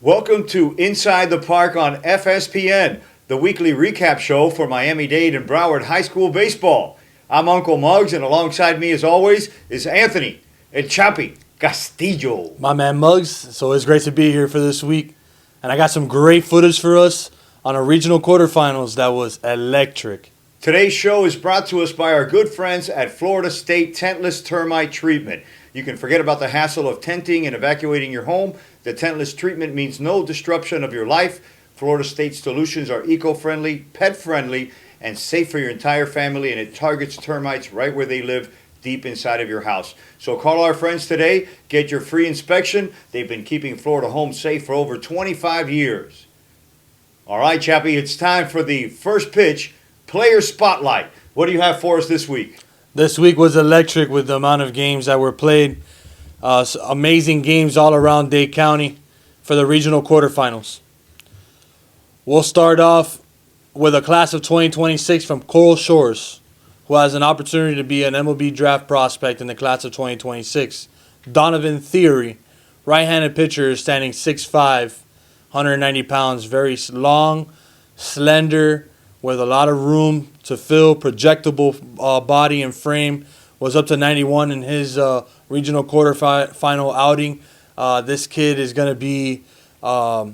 Welcome to Inside the Park on FSPN, the weekly recap show for Miami-Dade and Broward High School baseball. I'm Uncle Muggs, and alongside me, as always, is Anthony and Chappi Castillo. My man Muggs, so it's great to be here for this week. And I got some great footage for us on a regional quarterfinals that was electric. Today's show is brought to us by our good friends at Florida State Tentless Termite Treatment. You can forget about the hassle of tenting and evacuating your home. The tentless treatment means no disruption of your life. Florida State solutions are eco-friendly, pet-friendly, and safe for your entire family, and it targets termites right where they live, deep inside of your house. So call our friends today, get your free inspection. They've been keeping Florida homes safe for over 25 years. All right, Chappi, it's time for the first pitch, Player Spotlight. What do you have for us this week? This week was electric with the amount of games that were played. Amazing games all around Dade County for the regional quarterfinals. We'll start off with a class of 2026 from Coral Shores, who has an opportunity to be an MLB draft prospect in the class of 2026. Donovan Theory, right-handed pitcher, standing 6'5", 190 pounds, very long, slender, with a lot of room to fill, projectable body and frame, was up to 91 in his regional quarterfinal outing. This kid is going to be a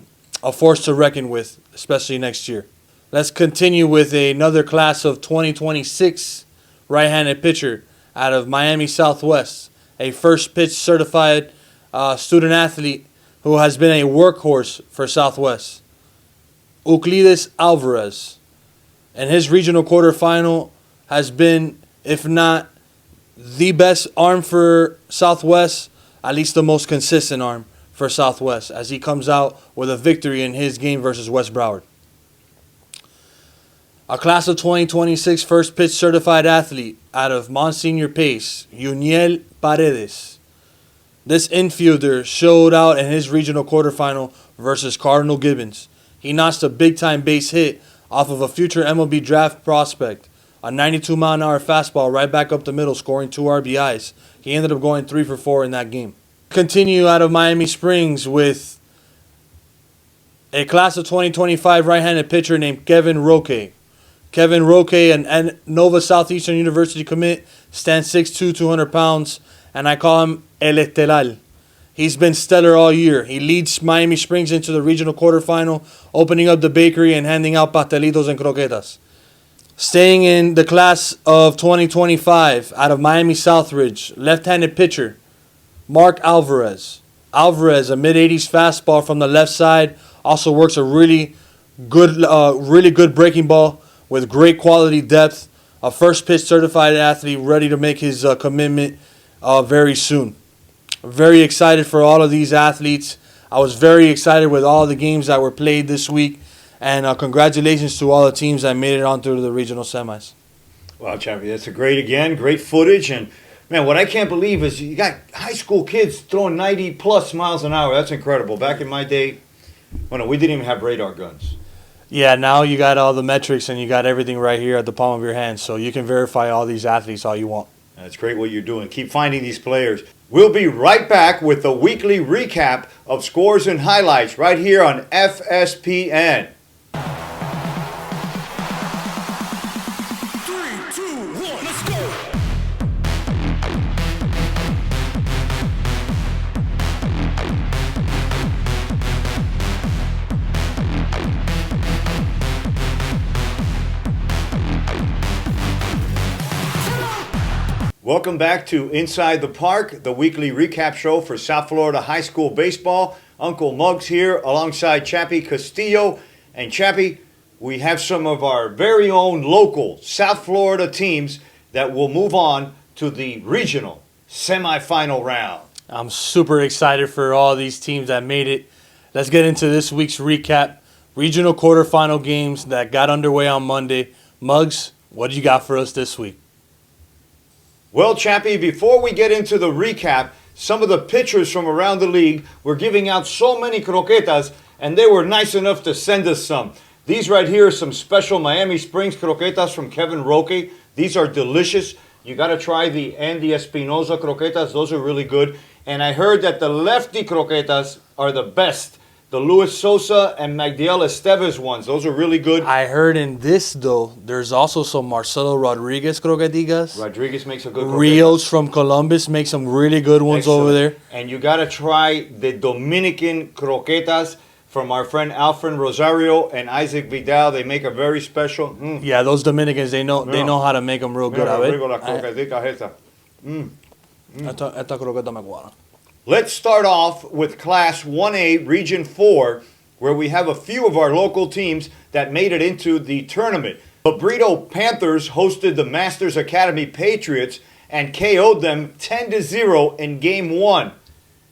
force to reckon with, especially next year. Let's continue with another class of 2026 right-handed pitcher out of Miami Southwest, a first pitch certified student athlete who has been a workhorse for Southwest. Euclides Alvarez. And his regional quarterfinal has been, if not the best arm for Southwest, at least the most consistent arm for Southwest, as he comes out with a victory in his game versus West Broward. A class of 2026 first pitch certified athlete out of Monsignor Pace, Yuniel Paredes. This infielder showed out in his regional quarterfinal versus Cardinal Gibbons. He notched a big-time base hit off of a future MLB draft prospect, a 92-mile-an-hour fastball right back up the middle, scoring 2 RBIs. He ended up going 3 for 4 in that game. Continue out of Miami Springs with a class of 2025 right-handed pitcher named Kevin Roque. Kevin Roque, an Nova Southeastern University commit, stands 6'2", 200 pounds, and I call him El Estelar. He's been stellar all year. He leads Miami Springs into the regional quarterfinal, opening up the bakery and handing out pastelitos and croquetas. Staying in the class of 2025, out of Miami Southridge, left-handed pitcher, Mark Alvarez. Alvarez, a mid-80s fastball from the left side, also works a really good breaking ball with great quality depth. A first pitch certified athlete ready to make his commitment very soon. Very excited for all of these athletes. I was very excited with all the games that were played this week. And congratulations to all the teams that made it on through the regional semis. Wow, Chappi, that's great footage. And, man, what I can't believe is you got high school kids throwing 90-plus miles an hour. That's incredible. Back in my day, we didn't even have radar guns. Yeah, now you got all the metrics and you got everything right here at the palm of your hand. So you can verify all these athletes all you want. That's great what you're doing. Keep finding these players. We'll be right back with the weekly recap of scores and highlights right here on FSPN. 3, 2, 1, let's go! Welcome back to Inside the Park, the weekly recap show for South Florida high school baseball. Uncle Muggs here alongside Chappi Castillo. And Chappi, we have some of our very own local South Florida teams that will move on to the regional semifinal round. I'm super excited for all these teams that made it. Let's get into this week's recap. Regional quarterfinal games that got underway on Monday. Muggs, what do you got for us this week? Well, Chappi, before we get into the recap, some of the pitchers from around the league were giving out so many croquetas, and they were nice enough to send us some. These right here are some special Miami Springs croquetas from Kevin Roque. These are delicious. You got to try the Andy Espinosa croquetas. Those are really good. And I heard that the lefty croquetas are the best the Luis Sosa and Magdiel Estevez ones. Those are really good. I heard in this, though, there's also some Marcelo Rodriguez croquetitas. Rodriguez makes a good croqueta. Rios from Columbus makes some really good ones over there. And you got to try the Dominican croquetas from our friend Alfred Rosario and Isaac Vidal. They make a very special. Yeah, those Dominicans, they know how to make them real good. Mira, Rodrigo, la croquetica esta. Esta croqueta me cuadra. Let's start off with Class 1A Region 4, where we have a few of our local teams that made it into the tournament. The Brito Panthers hosted the Masters Academy Patriots and KO'd them 10-0 in Game 1.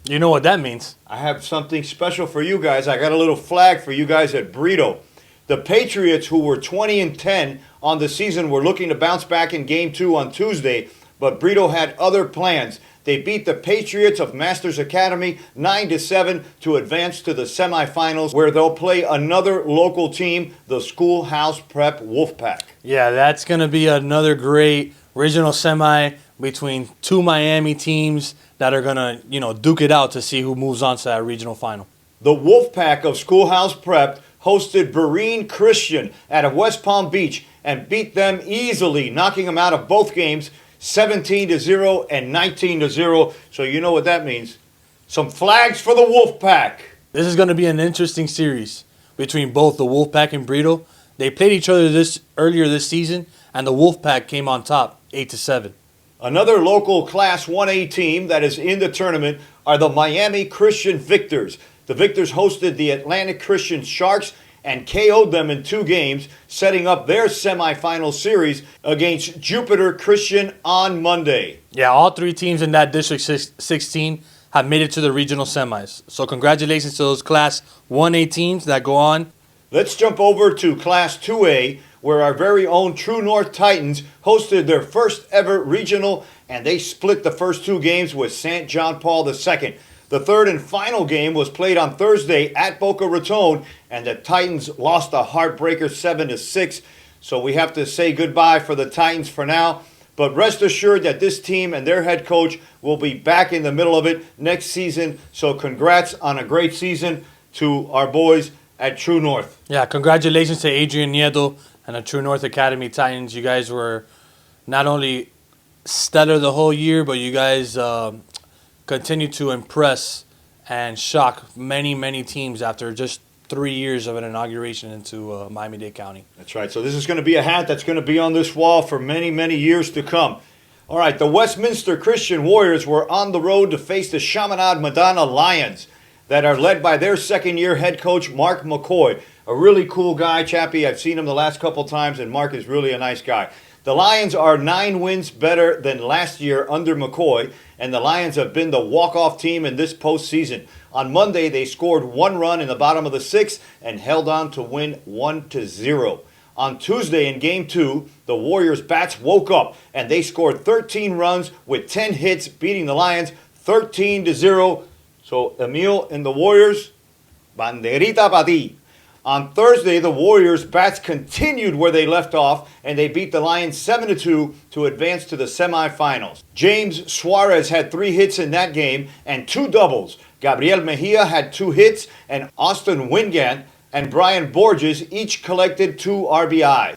You know what that means. I have something special for you guys. I got a little flag for you guys at Brito. The Patriots, who were 20-10 on the season, were looking to bounce back in Game 2 on Tuesday, but Brito had other plans. They beat the Patriots of Masters Academy 9-7 to advance to the semifinals, where they'll play another local team, the Schoolhouse Prep Wolfpack. Yeah, that's going to be another great regional semi between two Miami teams that are going to, duke it out to see who moves on to that regional final. The Wolfpack of Schoolhouse Prep hosted Berean Christian out of West Palm Beach and beat them easily, knocking them out of both games 17-0 and 19-0. So you know what that means. Some flags for the Wolfpack. This is going to be an interesting series between both the Wolfpack and Brito. They played each other earlier this season, and the Wolfpack came on top 8-7. Another local Class 1A team that is in the tournament are the Miami Christian Victors. The Victors hosted the Atlantic Christian Sharks and KO'd them in 2 games, setting up their semifinal series against Jupiter Christian on Monday. Yeah, all 3 teams in that District 16 have made it to the regional semis. So congratulations to those Class 1A teams that go on. Let's jump over to Class 2A, where our very own True North Titans hosted their first ever regional, and they split the first 2 games with St. John Paul II. The third and final game was played on Thursday at Boca Raton, and the Titans lost a heartbreaker 7-6. So we have to say goodbye for the Titans for now. But rest assured that this team and their head coach will be back in the middle of it next season. So congrats on a great season to our boys at True North. Yeah, congratulations to Adrian Nieto and the True North Academy Titans. You guys were not only stellar the whole year, but you guys continue to impress and shock many, many teams after just 3 years of an inauguration into Miami-Dade County. That's right. So this is going to be a hat that's going to be on this wall for many, many years to come. All right, the Westminster Christian Warriors were on the road to face the Chaminade Madonna Lions that are led by their second-year head coach, Mark McCoy. A really cool guy, Chappi. I've seen him the last couple times, and Mark is really a nice guy. The Lions are 9 wins better than last year under McCoy, and the Lions have been the walk-off team in this postseason. On Monday, they scored 1 run in the bottom of the 6th and held on to win 1-0. On Tuesday in Game 2, the Warriors' bats woke up, and they scored 13 runs with 10 hits, beating the Lions 13-0. So, Emil and the Warriors, banderita pa ti. On Thursday, the Warriors' bats continued where they left off, and they beat the Lions 7-2 to advance to the semifinals. James Suarez had 3 hits in that game and 2 doubles. Gabriel Mejia had 2 hits, and Austin Wingant and Brian Borges each collected 2 RBIs.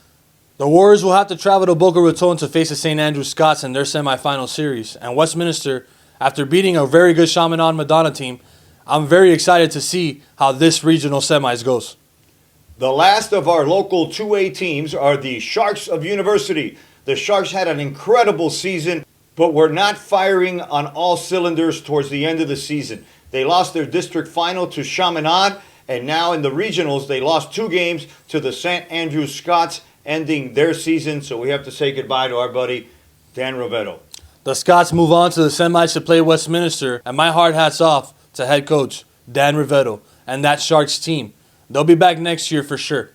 The Warriors will have to travel to Boca Raton to face the St. Andrew Scots in their semifinal series. And Westminster, after beating a very good Chaminade Madonna team, I'm very excited to see how this regional semis goes. The last of our local 2A teams are the Sharks of University. The Sharks had an incredible season, but were not firing on all cylinders towards the end of the season. They lost their district final to Chaminade, and now in the regionals, they lost 2 games to the St. Andrews Scots, ending their season. So we have to say goodbye to our buddy, Dan Rovetto. The Scots move on to the semis to play Westminster, and my heart hats off to head coach Dan Rovetto and that Sharks team. They'll be back next year for sure.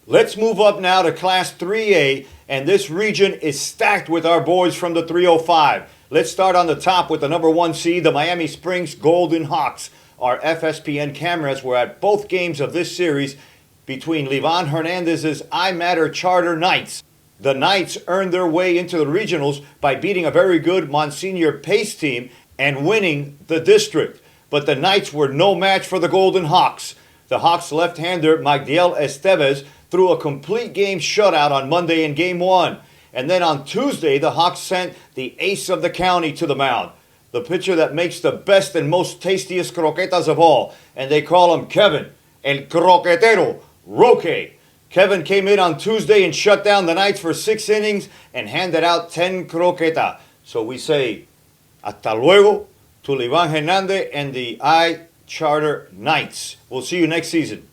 Let's move up now to Class 3A, and this region is stacked with our boys from the 305. Let's start on the top with the number 1 seed, the Miami Springs Golden Hawks. Our FSPN cameras were at both games of this series between Livan Hernandez's I Matter Charter Knights. The Knights earned their way into the regionals by beating a very good Monsignor Pace team and winning the district. but the Knights were no match for the Golden Hawks. The Hawks left-hander Magdiel Estevez threw a complete game shutout on Monday in Game 1. And then on Tuesday, the Hawks sent the ace of the county to the mound, the pitcher that makes the best and most tastiest croquetas of all. And they call him Kevin, El Croquetero, Roque. Kevin came in on Tuesday and shut down the Knights for 6 innings and handed out 10 croquetas. So we say, hasta luego to Livan Hernandez and the I-Charter Knights. We'll see you next season.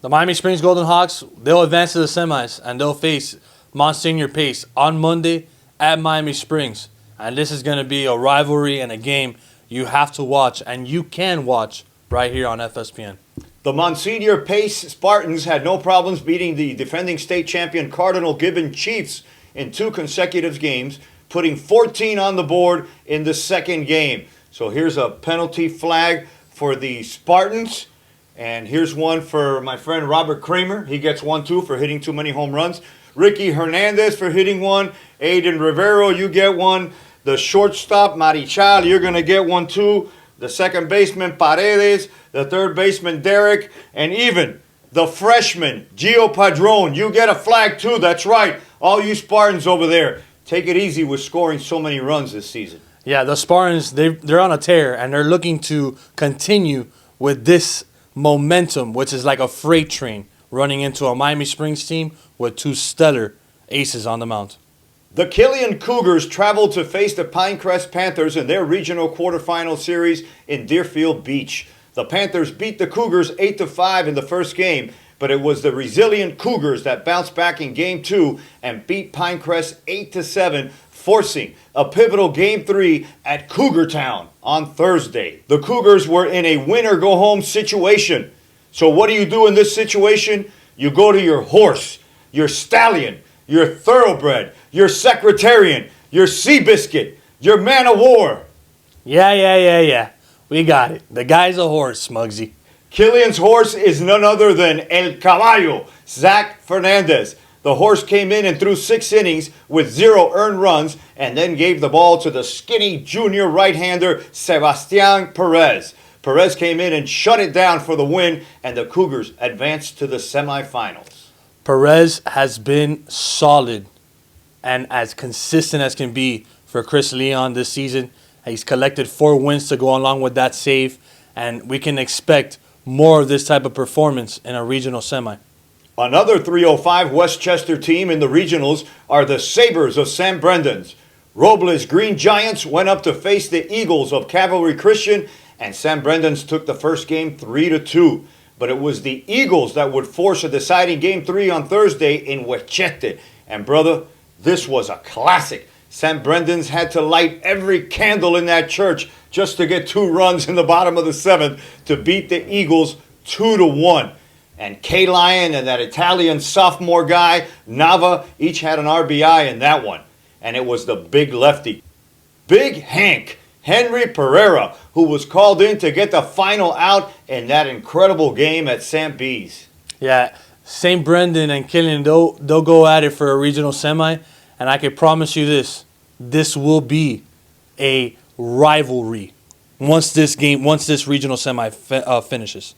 The Miami Springs Golden Hawks, they'll advance to the semis, and they'll face Monsignor Pace on Monday at Miami Springs. And this is going to be a rivalry and a game you have to watch, and you can watch right here on FSPN. The Monsignor Pace Spartans had no problems beating the defending state champion Cardinal Gibbon Chiefs in 2 consecutive games, putting 14 on the board in the second game. So here's a penalty flag for the Spartans. And here's one for my friend Robert Kramer. He gets 1 too for hitting too many home runs. Ricky Hernandez for hitting 1. Aiden Rivero, you get 1. The shortstop, Marichal, you're going to get 1 too. The second baseman, Paredes. The third baseman, Derek. And even the freshman, Gio Padron, you get a flag too. That's right. All you Spartans over there, take it easy with scoring so many runs this season. Yeah, the Spartans, they're on a tear, and they're looking to continue with this momentum, which is like a freight train running into a Miami Springs team with 2 stellar aces on the mound. The Killian Cougars traveled to face the Pinecrest Panthers in their regional quarterfinal series in Deerfield Beach. The Panthers beat the Cougars 8-5 in the first game, but it was the resilient Cougars that bounced back in Game 2 and beat Pinecrest 8-7, forcing a pivotal Game 3 at Cougar Town on Thursday. The Cougars were in a win-or-go-home situation. So what do you do in this situation? You go to your horse, your stallion, your thoroughbred, your secretarian, your Seabiscuit, your man of war. Yeah. We got it. The guy's a horse, Smugsy. Killian's horse is none other than El Caballo, Zach Fernandez. The horse came in and threw 6 innings with 0 earned runs and then gave the ball to the skinny junior right-hander Sebastian Perez. Perez came in and shut it down for the win, and the Cougars advanced to the semifinals. Perez has been solid and as consistent as can be for Chris Leon this season. He's collected 4 wins to go along with that save, and we can expect more of this type of performance in a regional semi. Another 305 Westchester team in the regionals are the Sabres of San Brendan's. Robles Green Giants went up to face the Eagles of Cavalry Christian, and San Brendan's took the first game 3-2. But it was the Eagles that would force a deciding Game 3 on Thursday in Westchester. And brother, this was a classic. San Brendan's had to light every candle in that church just to get 2 runs in the bottom of the 7th to beat the Eagles 2-1. And K-Lion and that Italian sophomore guy, Nava, each had an RBI in that one. And it was the big lefty, Big Hank, Henry Pereira, who was called in to get the final out in that incredible game at St. B's. Yeah, St. Brendan and Killian, they'll go at it for a regional semi, and I can promise you this will be a rivalry once this regional semi finishes.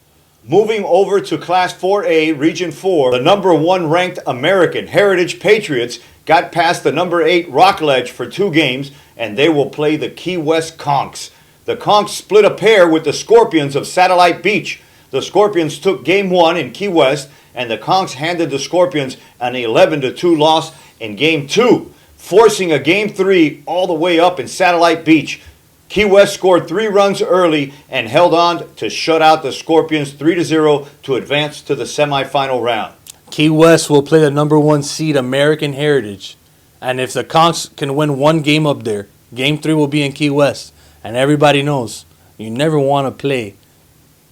Moving over to Class 4A, Region 4, the number 1 ranked American Heritage Patriots got past the number 8 Rockledge for 2 games, and they will play the Key West Conchs. The Conchs split a pair with the Scorpions of Satellite Beach. The Scorpions took Game 1 in Key West, and the Conchs handed the Scorpions an 11-2 loss in Game 2, forcing a Game 3 all the way up in Satellite Beach. Key West scored 3 runs early and held on to shut out the Scorpions 3-0 to advance to the semifinal round. Key West will play the number 1 seed American Heritage. And if the Conchs can win 1 game up there, Game 3 will be in Key West. And everybody knows you never want to play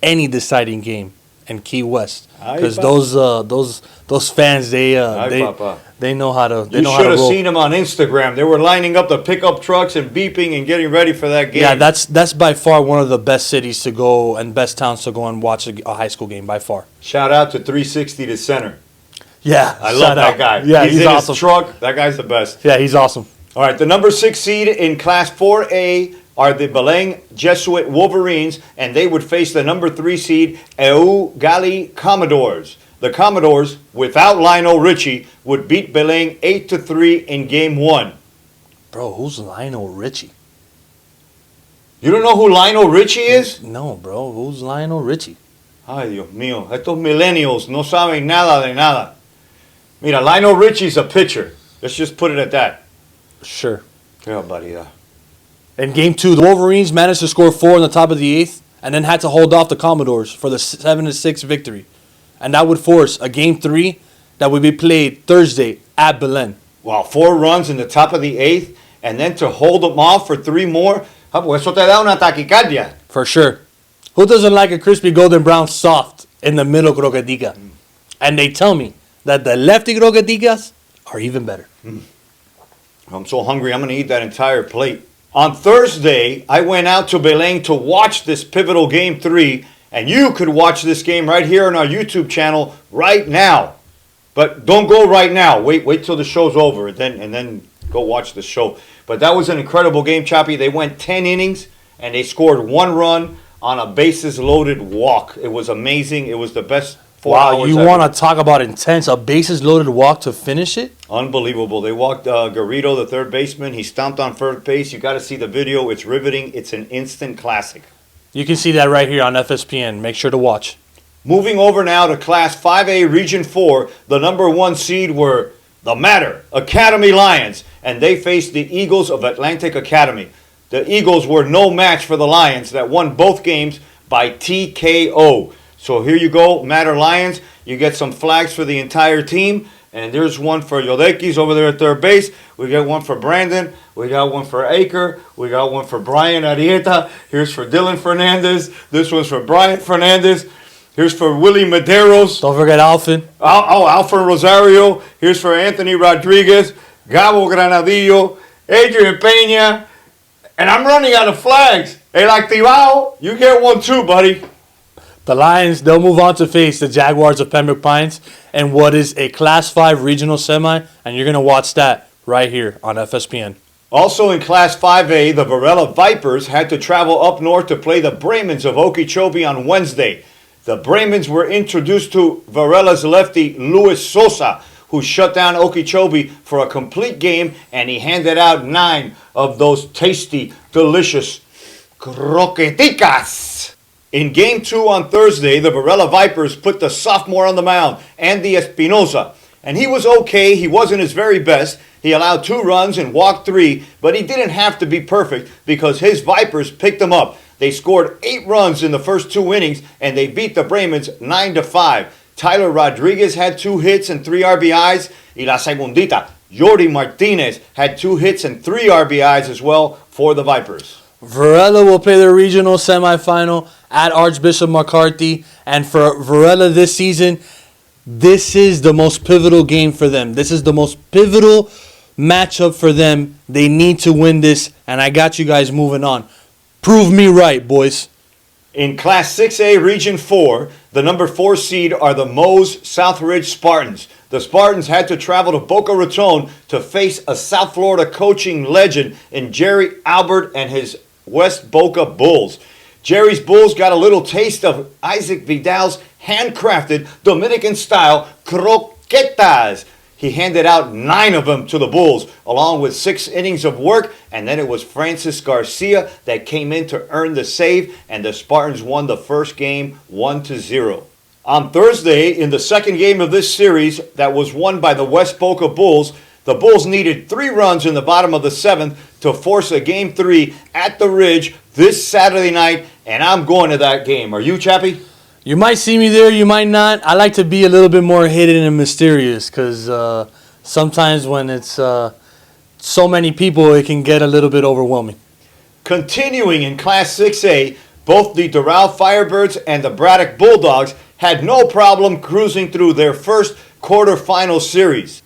any deciding game in Key West, because those fans they know how to. You should have seen them on Instagram. They were lining up the pickup trucks and beeping and getting ready for that game. Yeah, that's by far one of the best cities to go and best towns to go and watch a high school game by far. Shout out to 360 to Center. Yeah, I love that guy. Yeah, he's in awesome. his truck. That guy's the best. Yeah, he's awesome. All right, the number 6 seed in Class 4A, are the Belém Jesuit Wolverines, and they would face the number 3 seed Gali Commodores. The Commodores, without Lionel Richie, would beat Belém 8-3 in Game 1. Bro, who's Lionel Richie? You don't know who Lionel Richie is? No, bro. Who's Lionel Richie? Ay, Dios mío. Estos millennials no saben nada de nada. Mira, Lionel Richie's a pitcher. Let's just put it at that. Sure. Qué barbaridad. In Game 2, the Wolverines managed to score 4 in the top of the 8th and then had to hold off the Commodores for the 7-6 victory. And that would force a Game 3 that would be played Thursday at Belém. Wow, 4 runs in the top of the 8th, and then to hold them off for 3 more. Eso te da una taquicardia. For sure. Who doesn't like a crispy golden brown soft in the middle croquetica? And they tell me that the lefty croqueticas are even better. I'm so hungry, I'm going to eat that entire plate. On Thursday, I went out to Belém to watch this pivotal Game 3, and you could watch this game right here on our YouTube channel right now. But don't go right now. Wait till the show's over, and then go watch the show. But that was an incredible game, Chappi. They went 10 innings, and they scored 1 run on a bases-loaded walk. It was amazing. It was the best 4 hours. Wow, you want to talk about intense? A bases-loaded walk to finish it? Unbelievable. They walked Garrido, the third baseman. He stomped on first base. You got to see the video. It's riveting. It's an instant classic. You can see that right here on FSPN. Make sure to watch. Moving over now to Class 5A Region 4, the number 1 seed were the Matter Academy Lions, and they faced the Eagles of Atlantic Academy. The Eagles were no match for the Lions that won both games by TKO. So here you go, Matter Lions. You get some flags for the entire team. And there's one for Yodekis over there at third base. We got one for Brandon. We got one for Aker. We got one for Brian Arieta. Here's for Dylan Fernandez. This one's for Brian Fernandez. Here's for Willie Medeiros. Don't forget Alfin. Alfred Rosario. Here's for Anthony Rodriguez. Gabo Granadillo. Adrian Peña. And I'm running out of flags. El Activado, you get one too, buddy. The Lions, they'll move on to face the Jaguars of Pembroke Pines in what is a Class 5 regional semi, and you're going to watch that right here on FSPN. Also in Class 5A, the Varela Vipers had to travel up north to play the Brahmins of Okeechobee on Wednesday. The Brahmins were introduced to Varela's lefty Luis Sosa, who shut down Okeechobee for a complete game, and he handed out 9 of those tasty, delicious croqueticas. In Game 2 on Thursday, the Varela Vipers put the sophomore on the mound, Andy Espinosa. And he was okay. He wasn't his very best. He allowed 2 runs and walked 3, but he didn't have to be perfect because his Vipers picked him up. They scored 8 runs in the first 2 innings, and they beat the Brahmins 9-5. Tyler Rodriguez had 2 hits and 3 RBIs. Y la segundita, Jordi Martinez had 2 hits and 3 RBIs as well for the Vipers. Varela will play their regional semifinal at Archbishop McCarthy. And for Varela this season, this is the most pivotal game for them. This is the most pivotal matchup for them. They need to win this, and I got you guys moving on. Prove me right, boys. In Class 6A Region 4, the number 4 seed are the Moe's Southridge Spartans. The Spartans had to travel to Boca Raton to face a South Florida coaching legend in Jerry Albert and his West Boca Bulls. Jerry's Bulls got a little taste of Isaac Vidal's handcrafted Dominican-style croquetas. He handed out 9 of them to the Bulls, along with 6 innings of work, and then it was Francis Garcia that came in to earn the save, and the Spartans won the first game 1-0. On Thursday, in the second game of this series that was won by the West Boca Bulls, the Bulls needed 3 runs in the bottom of the 7th to force a Game 3 at the Ridge this Saturday night, and I'm going to that game. Are you, Chappi? You might see me there, you might not. I like to be a little bit more hidden and mysterious because sometimes when it's so many people, it can get a little bit overwhelming. Continuing in Class 6A, both the Doral Firebirds and the Braddock Bulldogs had no problem cruising through their first quarterfinal series.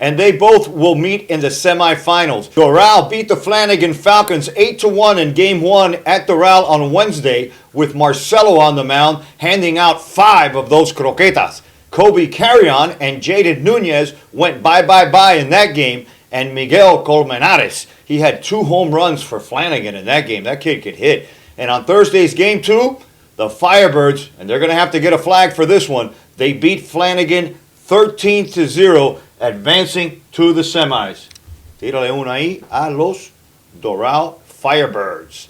And they both will meet in the semifinals. Doral beat the Flanagan Falcons 8-1 in Game 1 at Doral on Wednesday, with Marcelo on the mound handing out 5 of those croquetas. Kobe Carrion and Jaded Nunez went bye-bye-bye in that game, and Miguel Colmenares. He had 2 home runs for Flanagan in that game. That kid could hit. And on Thursday's game 2, the Firebirds, and they're going to have to get a flag for this one, they beat Flanagan 13-0, advancing to the semis. Tírale una ahí a los Doral Firebirds.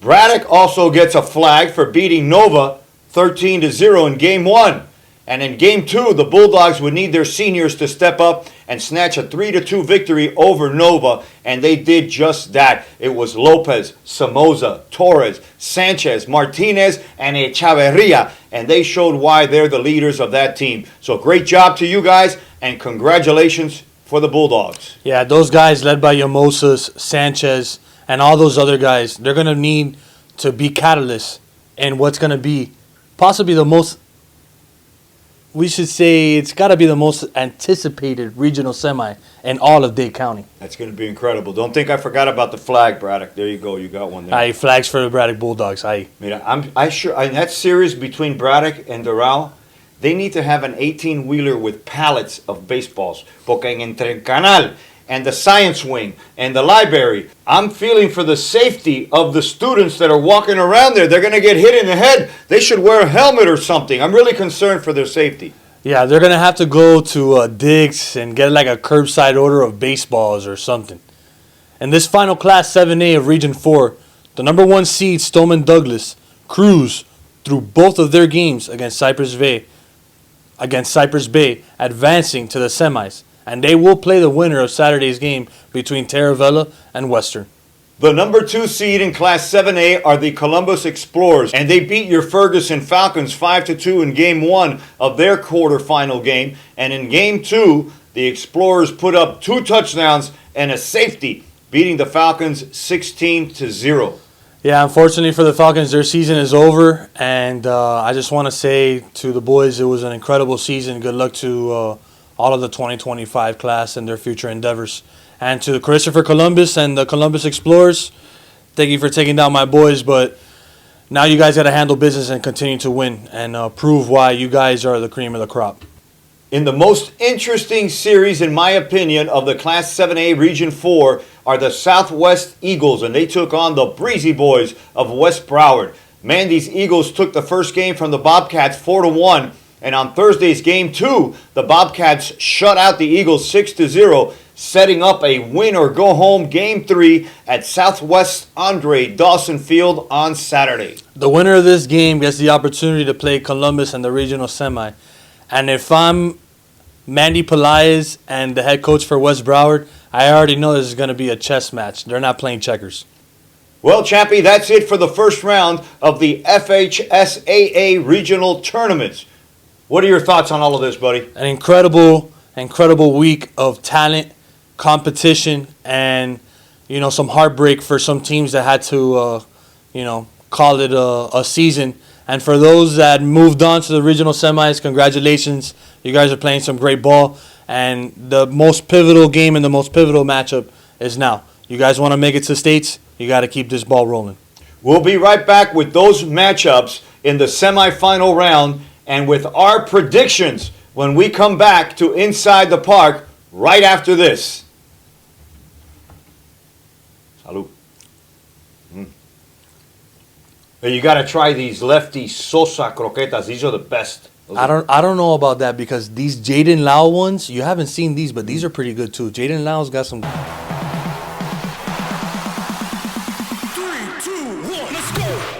Braddock also gets a flag for beating Nova 13-0 in Game 1. And in Game 2, the Bulldogs would need their seniors to step up and snatch a 3-2 victory over Nova, and they did just that. It was Lopez, Somoza, Torres, Sanchez, Martinez, and Echavarria, and they showed why they're the leaders of that team. So great job to you guys, and congratulations for the Bulldogs. Yeah, those guys led by Yamosas, Sanchez, and all those other guys, they're going to need to be catalysts in what's going to be possibly the most, we should say it's got to be the most anticipated regional semi in all of Dade County. That's going to be incredible. Don't think I forgot about the flag, Braddock. There you go. You got one there. Aye, flags for the Braddock Bulldogs. Aye. Mira, I sure in that series between Braddock and Doral, they need to have an 18-wheeler with pallets of baseballs. Porque en entre el canal and the science wing and the library, I'm feeling for the safety of the students that are walking around there. They're going to get hit in the head. They should wear a helmet or something. I'm really concerned for their safety. Yeah, they're going to have to go to Dick's and get like a curbside order of baseballs or something. In this final Class 7A of Region 4, the number 1 seed, Stoneman Douglas, cruised through both of their games against Cypress Bay, advancing to the semis. And they will play the winner of Saturday's game between Taravella and Western. The number 2 seed in Class 7A are the Columbus Explorers, and they beat your Ferguson Falcons 5-2 in Game 1 of their quarterfinal game. And in Game 2, the Explorers put up 2 touchdowns and a safety, beating the Falcons 16-0. Yeah, unfortunately for the Falcons, their season is over. And I just want to say to the boys, it was an incredible season. Good luck to all of the 2025 class and their future endeavors. And to Christopher Columbus and the Columbus Explorers, thank you for taking down my boys, but now you guys got to handle business and continue to win and prove why you guys are the cream of the crop. In the most interesting series, in my opinion, of the Class 7A Region 4 are the Southwest Eagles, and they took on the Breezy Boys of West Broward. Man, these Eagles took the first game from the Bobcats 4-1. And on Thursday's Game 2, the Bobcats shut out the Eagles 6-0, setting up a win-or-go-home Game 3 at Southwest Andre Dawson Field on Saturday. The winner of this game gets the opportunity to play Columbus in the regional semi. And if I'm Mandy Pelaez and the head coach for West Broward, I already know this is going to be a chess match. They're not playing checkers. Well, Chappi, that's it for the first round of the FHSAA regional tournaments. What are your thoughts on all of this, buddy? An incredible week of talent, competition, and, some heartbreak for some teams that had to, call it a season. And for those that moved on to the regional semis, congratulations. You guys are playing some great ball. And the most pivotal game and the most pivotal matchup is now. You guys want to make it to states, you got to keep this ball rolling. We'll be right back with those matchups in the semifinal round and with our predictions when we come back to Inside the Park right after this. Salud. Hey, you got to try these Lefty Sosa croquetas. These are the best. I don't know about that because these Jaden Lau ones, you haven't seen these, but these are pretty good too. Jaden Lau's got some. 3, 2, 1, let's go!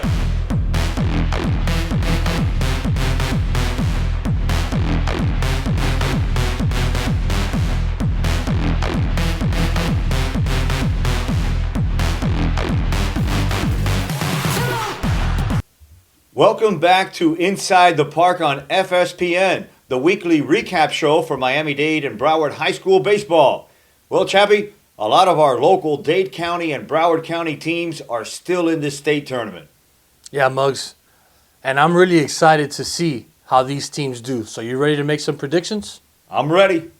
Welcome back to Inside the Park on FSPN, the weekly recap show for Miami-Dade and Broward High School baseball. Well, Chappi, a lot of our local Dade County and Broward County teams are still in this state tournament. Yeah, Muggs. And I'm really excited to see how these teams do. So you ready to make some predictions? I'm ready.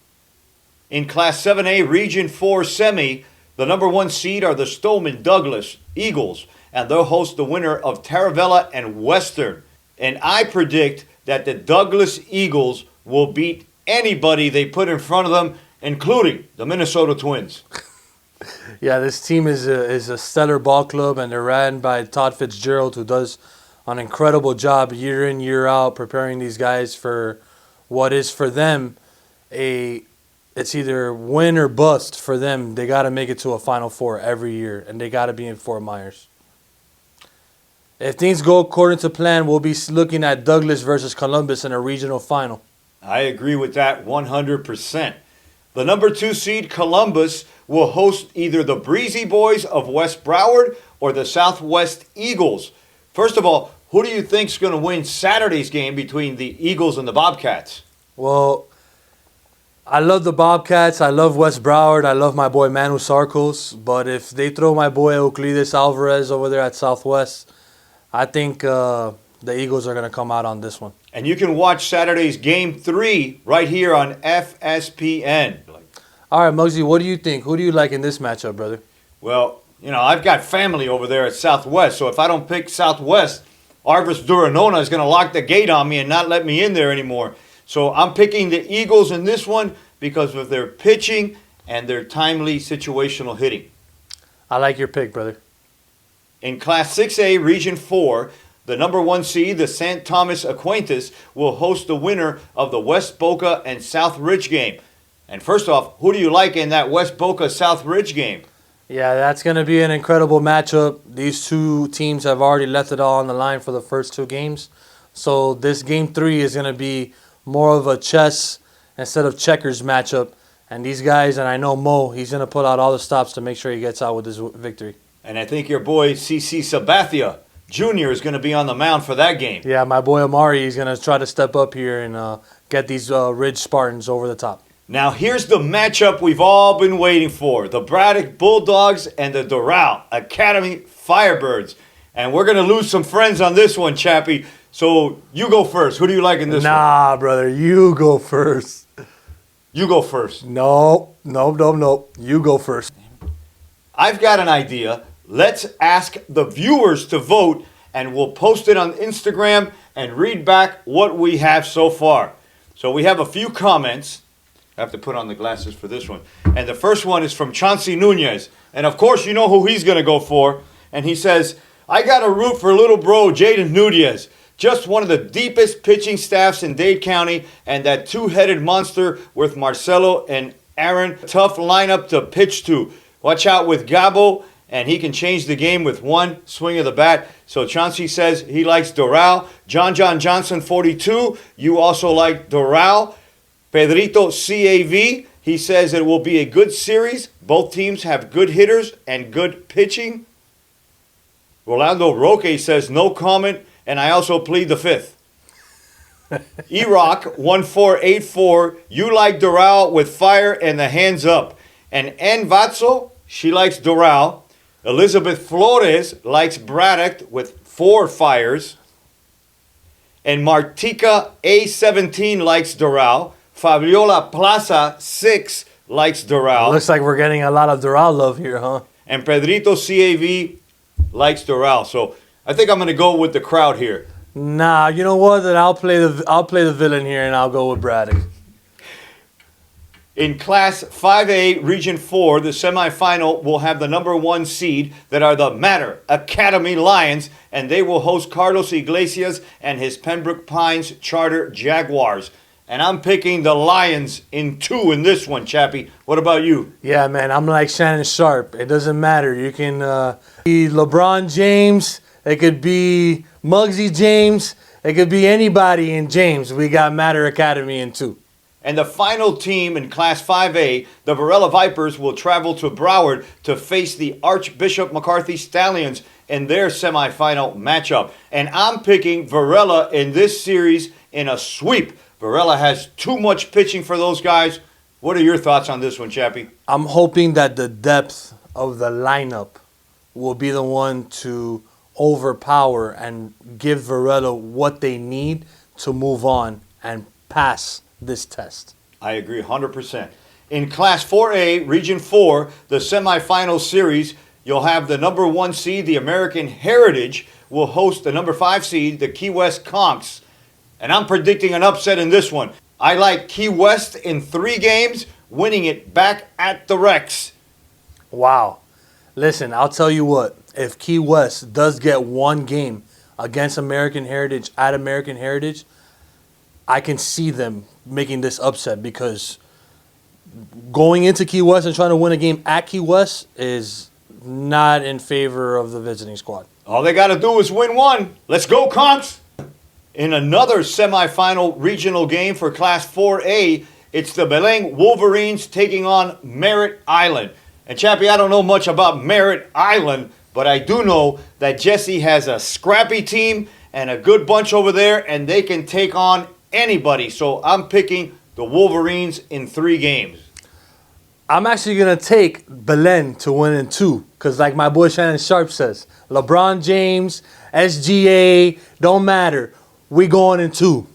In Class 7A Region 4 Semi, the number 1 seed are the Stoneman Douglas Eagles, and they'll host the winner of Taravella and Western. And I predict that the Douglas Eagles will beat anybody they put in front of them including the Minnesota Twins. Yeah, this team is a stellar ball club, and they're ran by Todd Fitzgerald, who does an incredible job year in, year out, preparing these guys for what is for them it's either win or bust for them. They got to make it to a Final Four every year, and they got to be in Fort Myers. If things go according to plan, we'll be looking at Douglas versus Columbus in a regional final. I agree with that 100%. The number 2 seed, Columbus, will host either the Breezy Boys of West Broward or the Southwest Eagles. First of all, who do you think's going to win Saturday's game between the Eagles and the Bobcats? Well, I love the Bobcats. I love West Broward. I love my boy Manu Sarkos. But if they throw my boy Euclides Alvarez over there at Southwest, I think the Eagles are going to come out on this one. And you can watch Saturday's Game 3 right here on FSPN. All right, Muggsy, what do you think? Who do you like in this matchup, brother? Well, I've got family over there at Southwest, so if I don't pick Southwest, Arvis Duranona is going to lock the gate on me and not let me in there anymore. So I'm picking the Eagles in this one because of their pitching and their timely situational hitting. I like your pick, brother. In Class 6A, Region 4, the number 1 seed, the St. Thomas Aquinas, will host the winner of the West Boca and South Ridge game. And first off, who do you like in that West Boca-South Ridge game? Yeah, that's going to be an incredible matchup. These two teams have already left it all on the line for the first 2 games. So this Game 3 is going to be more of a chess instead of checkers matchup. And these guys, and I know Mo, he's going to put out all the stops to make sure he gets out with his victory. And I think your boy CC Sabathia Jr. is going to be on the mound for that game. Yeah, my boy Amari is going to try to step up here and get these Ridge Spartans over the top. Now here's the matchup we've all been waiting for. The Braddock Bulldogs and the Doral Academy Firebirds. And we're going to lose some friends on this one, Chappi. So you go first. Who do you like in this one? Nah, brother, you go first. You go first. No. You go first. I've got an idea. Let's ask the viewers to vote, and we'll post it on Instagram and read back what we have so far. So we have a few comments. I have to put on the glasses for this one. And the first one is from Chauncey Nunez. And of course, you know who he's going to go for. And he says, I got to root for little bro Jaden Nunez. Just one of the deepest pitching staffs in Dade County. And that 2-headed monster with Marcelo and Aaron. Tough lineup to pitch to. Watch out with Gabo. And he can change the game with one swing of the bat. So Chauncey says he likes Doral. John Johnson, 42. You also like Doral. Pedrito CAV, he says it will be a good series. Both teams have good hitters and good pitching. Rolando Roque says no comment, and I also plead the fifth. E-Rock 1484, you like Doral with fire and the hands up. And N. Vatso, she likes Doral. Elizabeth Flores likes Braddock with 4 fires. And Martika A17 likes Doral. Fabiola Plaza 6 likes Doral. Looks like we're getting a lot of Doral love here, huh? And Pedrito CAV likes Doral. So I think I'm going to go with the crowd here. Nah, you know what? Then I'll play the villain here, and I'll go with Braddock. In Class 5A, Region 4, the semifinal will have the number 1 seed that are the Matter Academy Lions, and they will host Carlos Iglesias and his Pembroke Pines Charter Jaguars. And I'm picking the Lions in 2 in this one, Chappi. What about you? Yeah, man, I'm like Shannon Sharp. It doesn't matter. You can be LeBron James. It could be Muggsy James. It could be anybody in James. We got Matter Academy in 2. And the final team in Class 5A, the Varela Vipers, will travel to Broward to face the Archbishop McCarthy Stallions in their semifinal matchup. And I'm picking Varela in this series in a sweep. Varela has too much pitching for those guys. What are your thoughts on this one, Chappi? I'm hoping that the depth of the lineup will be the one to overpower and give Varela what they need to move on and pass this test. I agree 100%. In Class 4A, Region 4, the semifinal series, you'll have the number 1 seed, the American Heritage, will host the number 5 seed, the Key West Conchs. And I'm predicting an upset in this one. I like Key West in 3 games, winning it back at the Rex. Wow. Listen, I'll tell you what. If Key West does get one game against American Heritage at American Heritage, I can see them making this upset because going into Key West and trying to win a game at Key West is not in favor of the visiting squad. All they got to do is win one. Let's go, Conks! In another semifinal regional game for Class 4A, it's the Belém Wolverines taking on Merritt Island. And Chappi, I don't know much about Merritt Island, but I do know that Jesse has a scrappy team and a good bunch over there, and they can take on anybody. So I'm picking the Wolverines in 3 games. I'm actually going to take Belen to win in 2 because like my boy Shannon Sharp says, LeBron James, SGA, don't matter. We going in 2.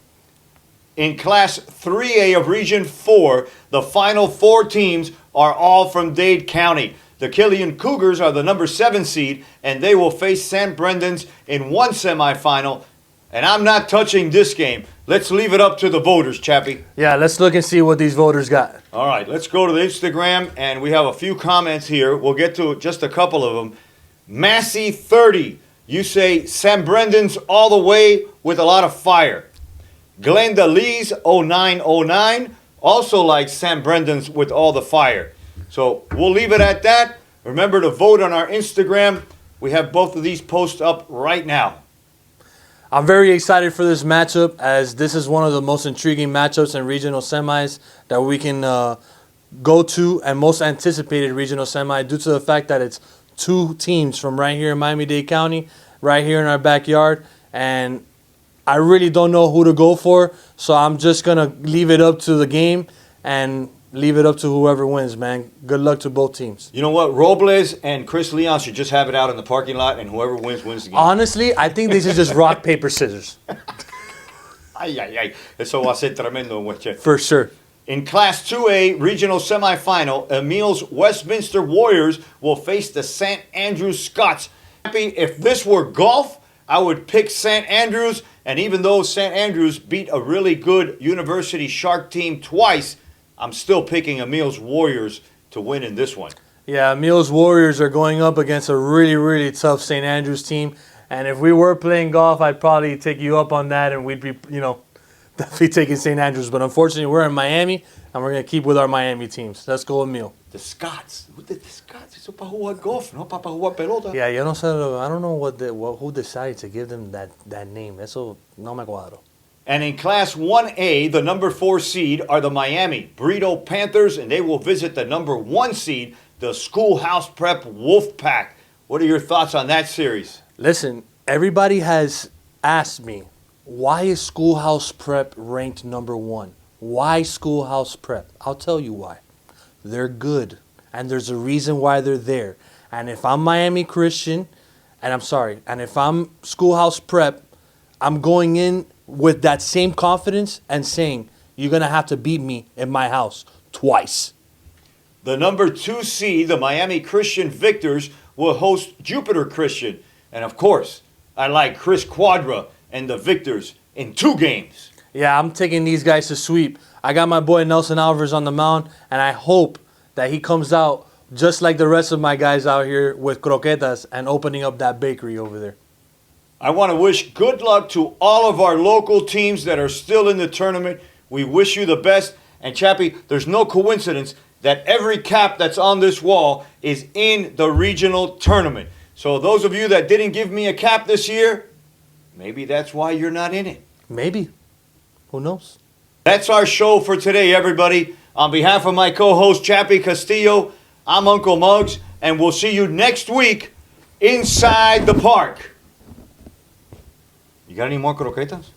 In Class 3A of Region 4, the final 4 teams are all from Dade County. The Killian Cougars are the number 7 seed, and they will face St. Brendan's in 1 semifinal. And I'm not touching this game. Let's leave it up to the voters, Chappi. Yeah, let's look and see what these voters got. All right, let's go to the Instagram, and we have a few comments here. We'll get to just a couple of them. Massey 30, you say St. Brendan's all the way with a lot of fire. Glenda Lee's 0909 also likes St. Brendan's with all the fire. So we'll leave it at that. Remember to vote on our Instagram. We have both of these posts up right now. I'm very excited for this matchup as this is one of the most intriguing matchups in regional semis that we can go to and most anticipated regional semi due to the fact that it's 2 teams from right here in Miami-Dade County, right here in our backyard. And I really don't know who to go for, so I'm just going to leave it up to the game and leave it up to whoever wins, man. Good luck to both teams. You know what? Robles and Chris Leon should just have it out in the parking lot, and whoever wins the game. Honestly, I think this is just rock, paper, scissors. Ay, ay, ay. Eso va a ser tremendo, güey. For sure. In Class 2A regional semifinal, Emil's Westminster Warriors will face the St. Andrews Scots. If this were golf, I would pick St. Andrews, and even though St. Andrews beat a really good University Shark team twice, I'm still picking Emil's Warriors to win in this one. Yeah, Emil's Warriors are going up against a really, really tough St. Andrews team. And if we were playing golf, I'd probably take you up on that, and we'd be, definitely taking St. Andrews. But unfortunately, we're in Miami, and we're going to keep with our Miami teams. Let's go, Emil. The Scots. Who did the Scots? Eso para jugar golf, no para jugar pelota. Yeah, I don't know who decided to give them that name. Eso no me cuadro. And in Class 1A, the number 4 seed are the Miami Burrito Panthers, and they will visit the number 1 seed, the Schoolhouse Prep Wolfpack. What are your thoughts on that series? Listen, everybody has asked me, why is Schoolhouse Prep ranked number 1? Why Schoolhouse Prep? I'll tell you why. They're good, and there's a reason why they're there. And if I'm Miami Christian, and if I'm Schoolhouse Prep, I'm going in with that same confidence and saying, you're going to have to beat me in my house twice. The number 2 seed, the Miami Christian Victors, will host Jupiter Christian. And of course, I like Chris Quadra and the Victors in 2 games. Yeah, I'm taking these guys to sweep. I got my boy Nelson Alvarez on the mound, and I hope that he comes out just like the rest of my guys out here with croquetas and opening up that bakery over there. I want to wish good luck to all of our local teams that are still in the tournament. We wish you the best. And Chappi, there's no coincidence that every cap that's on this wall is in the regional tournament. So those of you that didn't give me a cap this year, maybe that's why you're not in it. Maybe. Who knows? That's our show for today, everybody. On behalf of my co-host, Chappi Castillo, I'm Uncle Muggs, and we'll see you next week inside the park. You got any more croquetas?